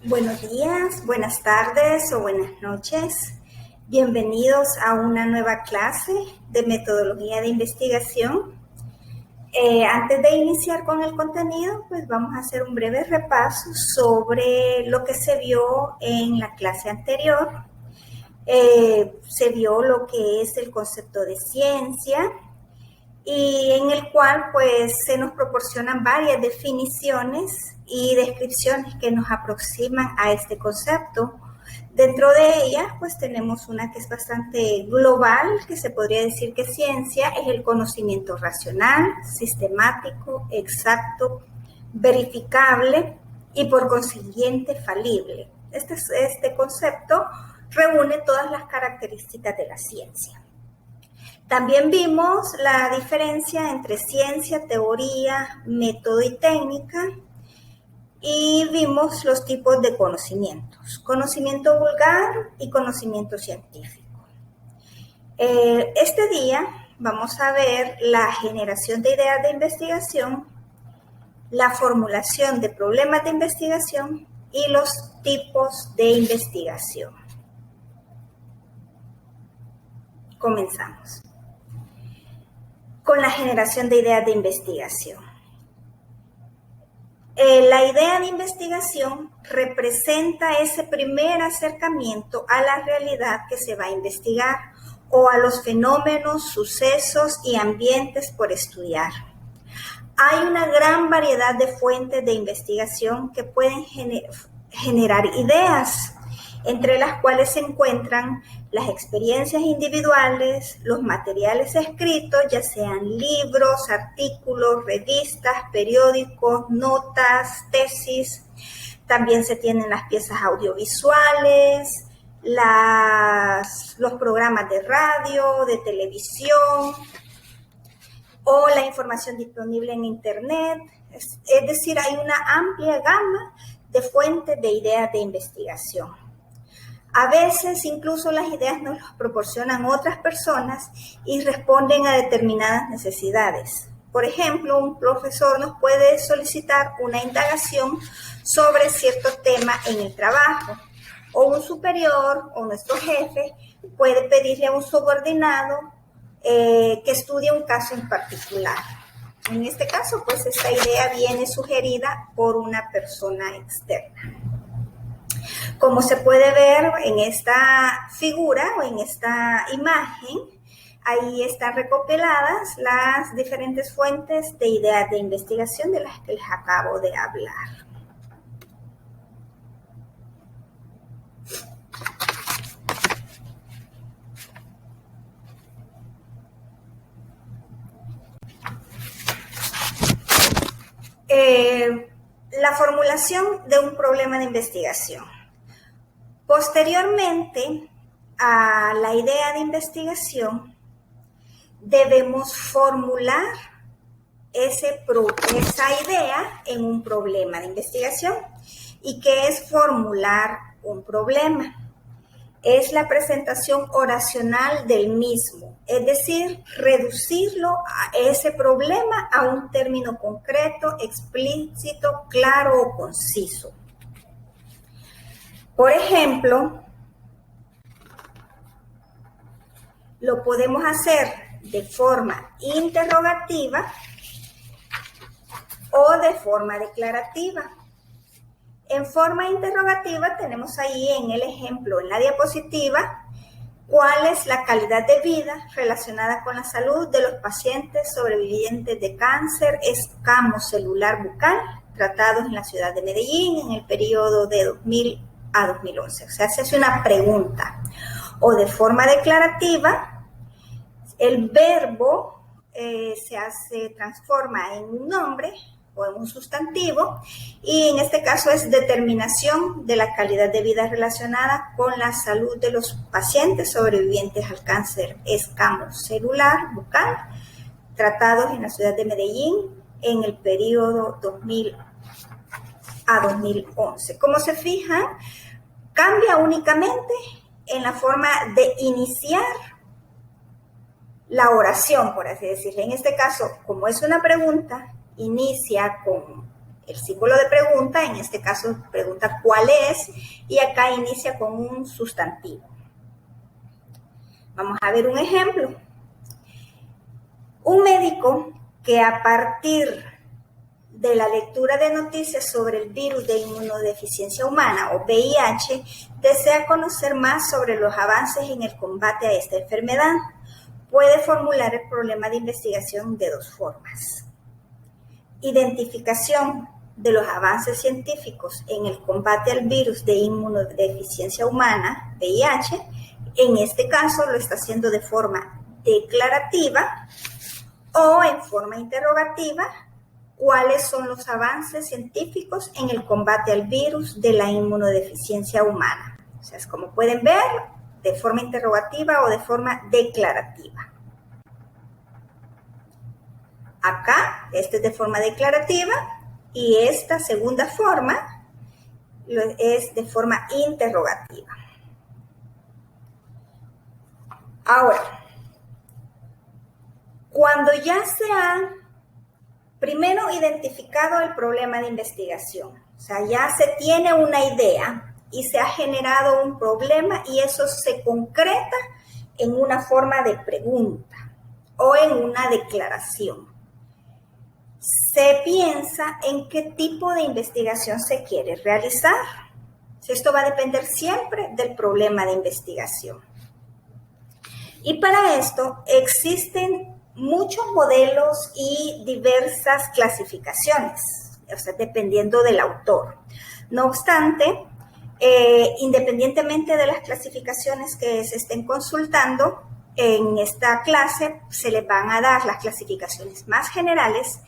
Buenos días, buenas tardes o buenas noches. Bienvenidos a una nueva clase de metodología de investigación. Antes de iniciar con el contenido, pues vamos a hacer un breve repaso sobre lo que se vio en la clase anterior. Se vio lo que es el concepto de ciencia y en el cual pues se nos proporcionan varias definiciones y descripciones que nos aproximan a este concepto. Dentro de ellas, pues tenemos una que es bastante global, que se podría decir que ciencia es el conocimiento racional, sistemático, exacto, verificable y por consiguiente falible. Este concepto reúne todas las características de la ciencia. También vimos la diferencia entre ciencia, teoría, método y técnica. Y vimos los tipos de conocimientos, conocimiento vulgar y conocimiento científico. Este día vamos a ver la generación de ideas de investigación, la formulación de problemas de investigación y los tipos de investigación. Comenzamos con la generación de ideas de investigación. La idea de investigación representa ese primer acercamiento a la realidad que se va a investigar o a los fenómenos, sucesos y ambientes por estudiar. Hay una gran variedad de fuentes de investigación que pueden generar ideas, entre las cuales se encuentran las experiencias individuales, los materiales escritos, ya sean libros, artículos, revistas, periódicos, notas, tesis. También se tienen las piezas audiovisuales, los programas de radio, de televisión o la información disponible en Internet. Es decir, hay una amplia gama de fuentes de ideas de investigación. A veces incluso las ideas nos las proporcionan otras personas y responden a determinadas necesidades. Por ejemplo, un profesor nos puede solicitar una indagación sobre cierto tema en el trabajo, o un superior o nuestro jefe puede pedirle a un subordinado que estudie un caso en particular. En este caso, pues esta idea viene sugerida por una persona externa. Como se puede ver en esta figura o en esta imagen, ahí están recopiladas las diferentes fuentes de ideas de investigación de las que les acabo de hablar. La formulación de un problema de investigación. Posteriormente a la idea de investigación, debemos formular esa idea en un problema de investigación. ¿Y qué es formular un problema? Es la presentación oracional del mismo, es decir, reducirlo a ese problema a un término concreto, explícito, claro o conciso. Por ejemplo, lo podemos hacer de forma interrogativa o de forma declarativa. En forma interrogativa tenemos ahí en el ejemplo, en la diapositiva, cuál es la calidad de vida relacionada con la salud de los pacientes sobrevivientes de cáncer escamocelular bucal tratados en la ciudad de Medellín en el periodo de 2000 a 2011. O sea, se hace una pregunta. O de forma declarativa, el verbo se transforma en un nombre o en un sustantivo, y en este caso es determinación de la calidad de vida relacionada con la salud de los pacientes sobrevivientes al cáncer escamocelular bucal tratados en la ciudad de Medellín en el periodo 2000 a 2011. Como se fijan, cambia únicamente en la forma de iniciar la oración, por así decirlo. En este caso, como es una pregunta, inicia con el símbolo de pregunta, en este caso pregunta cuál es, y acá inicia con un sustantivo. Vamos a ver un ejemplo. Un médico que a partir de la lectura de noticias sobre el virus de inmunodeficiencia humana o VIH, desea conocer más sobre los avances en el combate a esta enfermedad. Puede formular el problema de investigación de dos formas. Identificación de los avances científicos en el combate al virus de inmunodeficiencia humana, VIH. En este caso lo está haciendo de forma declarativa o en forma interrogativa. ¿Cuáles son los avances científicos en el combate al virus de la inmunodeficiencia humana? O sea, es como pueden ver, de forma interrogativa o de forma declarativa. Acá, este es de forma declarativa y esta segunda forma es de forma interrogativa. Ahora, cuando ya se ha primero identificado el problema de investigación, o sea, ya se tiene una idea y se ha generado un problema y eso se concreta en una forma de pregunta o en una declaración. Se piensa en qué tipo de investigación se quiere realizar. Esto va a depender siempre del problema de investigación. Y para esto existen muchos modelos y diversas clasificaciones, o sea, dependiendo del autor. No obstante, independientemente de las clasificaciones que se estén consultando, en esta clase se les van a dar las clasificaciones más generales,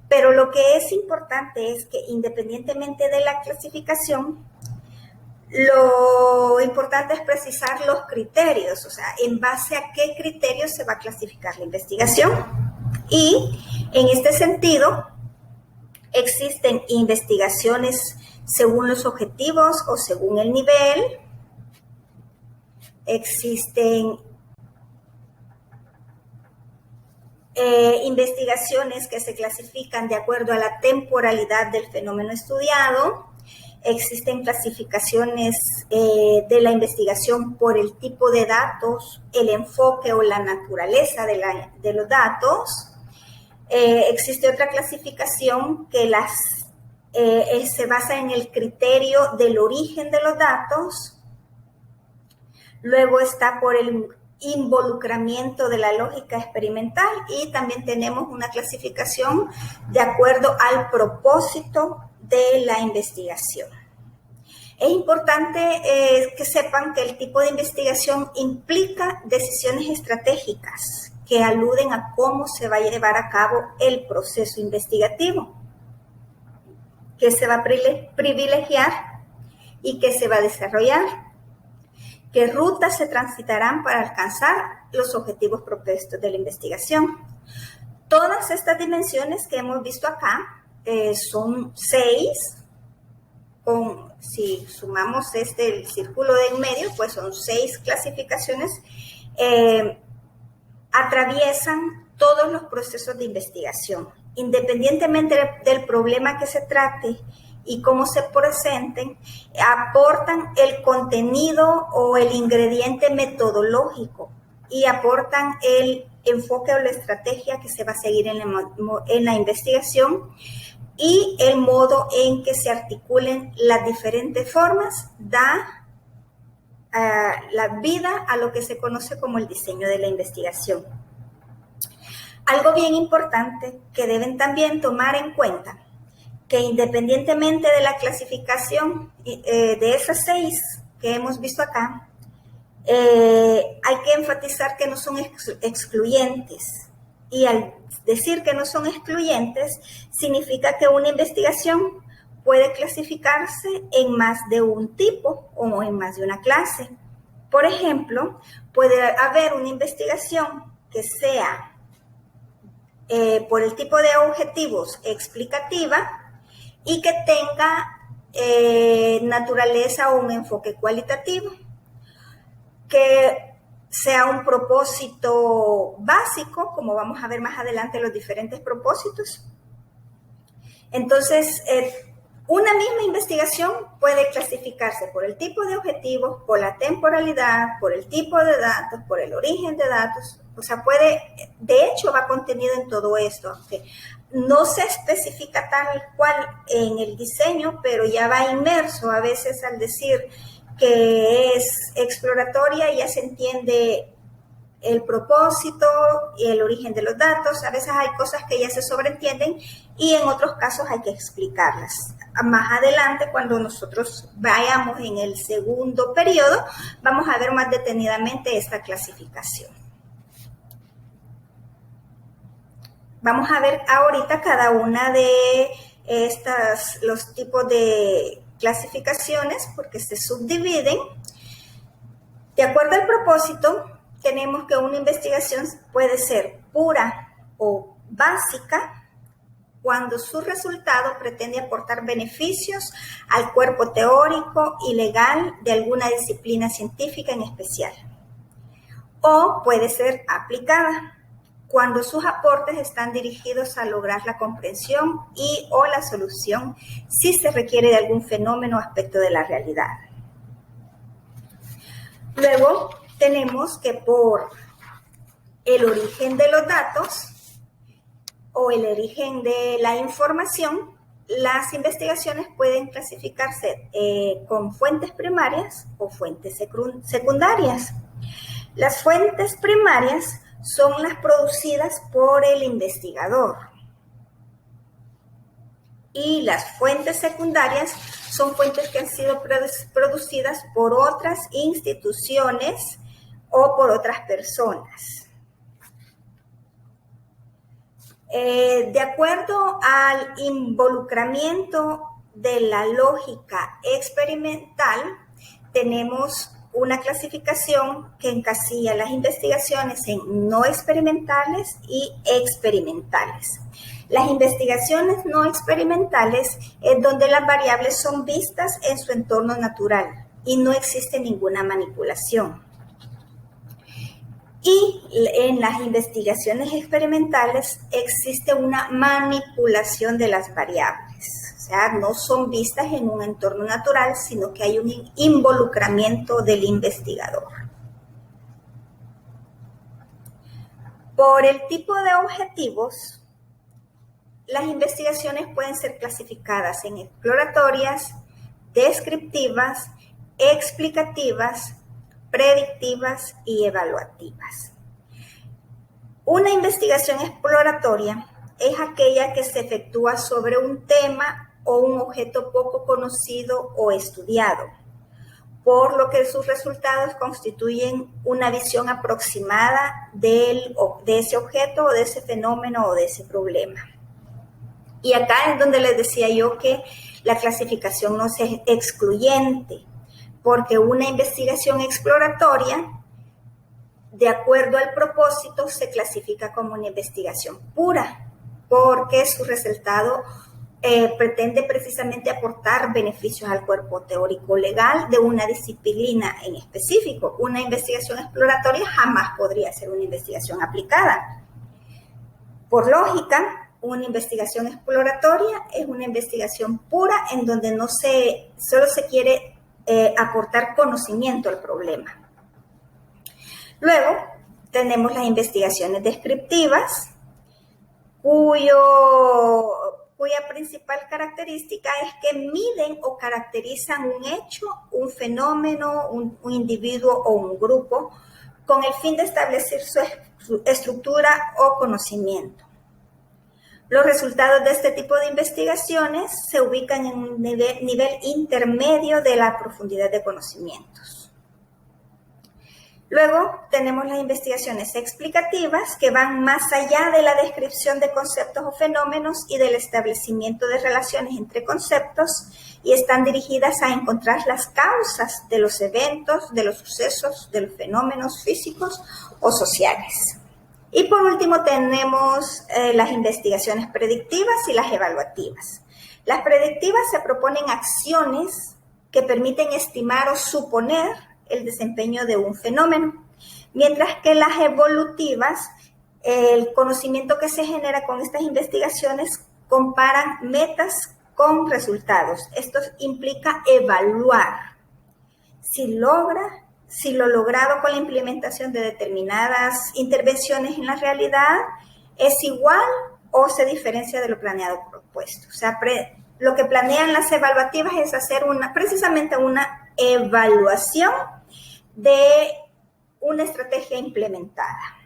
pero lo que es importante es que independientemente de la clasificación, lo importante es precisar los criterios, o sea, en base a qué criterios se va a clasificar la investigación. Y en este sentido, existen investigaciones según los objetivos o según el nivel. Existen investigaciones que se clasifican de acuerdo a la temporalidad del fenómeno estudiado. Existen clasificaciones de la investigación por el tipo de datos, el enfoque o la naturaleza de los datos. Existe otra clasificación que se basa en el criterio del origen de los datos. Luego está por el involucramiento de la lógica experimental y también tenemos una clasificación de acuerdo al propósito de la investigación. Es importante que sepan que el tipo de investigación implica decisiones estratégicas que aluden a cómo se va a llevar a cabo el proceso investigativo, qué se va a privilegiar y qué se va a desarrollar, qué rutas se transitarán para alcanzar los objetivos propuestos de la investigación. Todas estas dimensiones que hemos visto acá son 6. Si sumamos el círculo de en medio, pues son 6 clasificaciones, atraviesan todos los procesos de investigación, independientemente del problema que se trate y cómo se presenten, aportan el contenido o el ingrediente metodológico y aportan el enfoque o la estrategia que se va a seguir en la investigación, y el modo en que se articulen las diferentes formas da la vida a lo que se conoce como el diseño de la investigación. Algo bien importante que deben también tomar en cuenta, que independientemente de la clasificación de esas 6 que hemos visto acá, hay que enfatizar que no son excluyentes. Y al decir que no son excluyentes, significa que una investigación puede clasificarse en más de un tipo o en más de una clase. Por ejemplo, puede haber una investigación que sea por el tipo de objetivos explicativa y que tenga naturaleza o un enfoque cualitativo, que sea un propósito básico, como vamos a ver más adelante los diferentes propósitos, Entonces, una misma investigación puede clasificarse por el tipo de objetivos, por la temporalidad, por el tipo de datos, por el origen de datos. O sea, de hecho va contenido en todo esto, aunque no se especifica tal cual en el diseño, pero ya va inmerso. A veces al decir que es exploratoria ya se entiende el propósito y el origen de los datos. A veces hay cosas que ya se sobreentienden y en otros casos hay que explicarlas. Más adelante, cuando nosotros vayamos en el segundo periodo, vamos a ver más detenidamente esta clasificación. Vamos a ver ahorita cada una de los tipos de clasificaciones porque se subdividen. De acuerdo al propósito, tenemos que una investigación puede ser pura o básica cuando su resultado pretende aportar beneficios al cuerpo teórico y legal de alguna disciplina científica en especial. O puede ser aplicada cuando sus aportes están dirigidos a lograr la comprensión y o la solución si se requiere de algún fenómeno o aspecto de la realidad. Luego tenemos que por el origen de los datos o el origen de la información, las investigaciones pueden clasificarse con fuentes primarias o fuentes secundarias. Las fuentes primarias son las producidas por el investigador y las fuentes secundarias son fuentes que han sido producidas por otras instituciones o por otras personas. De acuerdo al involucramiento de la lógica experimental, tenemos una clasificación que encasilla las investigaciones en no experimentales y experimentales. Las investigaciones no experimentales es donde las variables son vistas en su entorno natural y no existe ninguna manipulación. Y en las investigaciones experimentales existe una manipulación de las variables. O sea, no son vistas en un entorno natural, sino que hay un involucramiento del investigador. Por el tipo de objetivos, las investigaciones pueden ser clasificadas en exploratorias, descriptivas, explicativas, predictivas y evaluativas. Una investigación exploratoria es aquella que se efectúa sobre un tema o un objeto poco conocido o estudiado, por lo que sus resultados constituyen una visión aproximada de ese objeto o de ese fenómeno o de ese problema. Y acá es donde les decía yo que la clasificación no es excluyente, porque una investigación exploratoria, de acuerdo al propósito, se clasifica como una investigación pura, porque su resultado pretende precisamente aportar beneficios al cuerpo teórico legal de una disciplina en específico. Una investigación exploratoria jamás podría ser una investigación aplicada. Por lógica, una investigación exploratoria es una investigación pura en donde solo se quiere aportar conocimiento al problema. Luego tenemos las investigaciones descriptivas, cuya principal característica es que miden o caracterizan un hecho, un fenómeno, un individuo o un grupo con el fin de establecer su estructura o conocimiento. Los resultados de este tipo de investigaciones se ubican en un nivel intermedio de la profundidad de conocimientos. Luego tenemos las investigaciones explicativas que van más allá de la descripción de conceptos o fenómenos y del establecimiento de relaciones entre conceptos y están dirigidas a encontrar las causas de los eventos, de los sucesos, de los fenómenos físicos o sociales. Y por último tenemos las investigaciones predictivas y las evaluativas. Las predictivas se proponen acciones que permiten estimar o suponer el desempeño de un fenómeno, mientras que las evolutivas, el conocimiento que se genera con estas investigaciones comparan metas con resultados. Esto implica evaluar si lo logrado con la implementación de determinadas intervenciones en la realidad es igual o se diferencia de lo planeado o propuesto. O sea, lo que planean las evaluativas es hacer precisamente una evaluación de una estrategia implementada.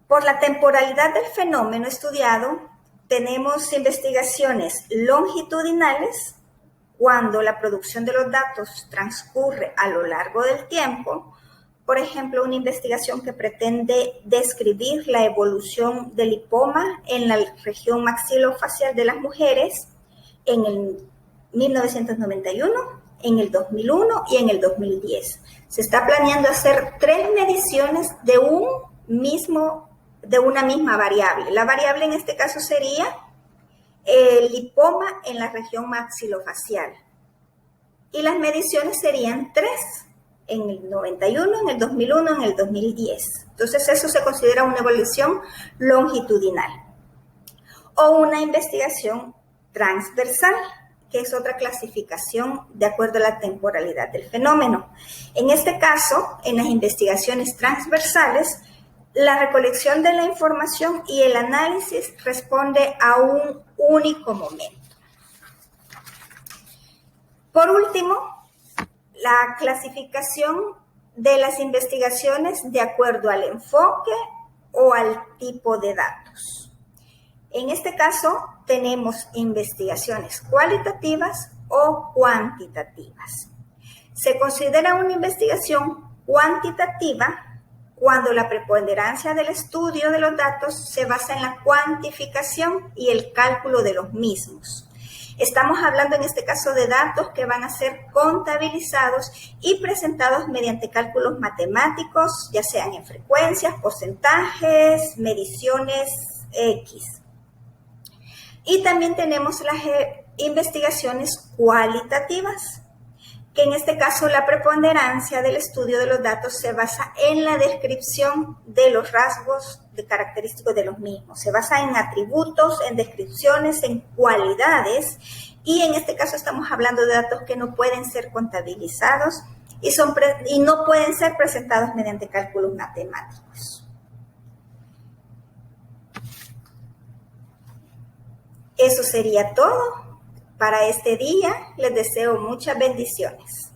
Por la temporalidad del fenómeno estudiado, tenemos investigaciones longitudinales cuando la producción de los datos transcurre a lo largo del tiempo. Por ejemplo, una investigación que pretende describir la evolución del lipoma en la región maxilofacial de las mujeres en el 1991, en el 2001 y en el 2010. Se está planeando hacer 3 mediciones de una misma variable. La variable en este caso sería el lipoma en la región maxilofacial. Y las mediciones serían 3, en el 91, en el 2001, en el 2010. Entonces eso se considera una evaluación longitudinal. O una investigación transversal, que es otra clasificación de acuerdo a la temporalidad del fenómeno. En este caso, en las investigaciones transversales, la recolección de la información y el análisis responde a un único momento. Por último, la clasificación de las investigaciones de acuerdo al enfoque o al tipo de datos. En este caso, tenemos investigaciones cualitativas o cuantitativas. Se considera una investigación cuantitativa cuando la preponderancia del estudio de los datos se basa en la cuantificación y el cálculo de los mismos. Estamos hablando en este caso de datos que van a ser contabilizados y presentados mediante cálculos matemáticos, ya sean en frecuencias, porcentajes, mediciones X. Y también tenemos las investigaciones cualitativas, que en este caso la preponderancia del estudio de los datos se basa en la descripción de los rasgos característicos de los mismos. Se basa en atributos, en descripciones, en cualidades, y en este caso estamos hablando de datos que no pueden ser contabilizados y no pueden ser presentados mediante cálculos matemáticos. Eso sería todo para este día. Les deseo muchas bendiciones.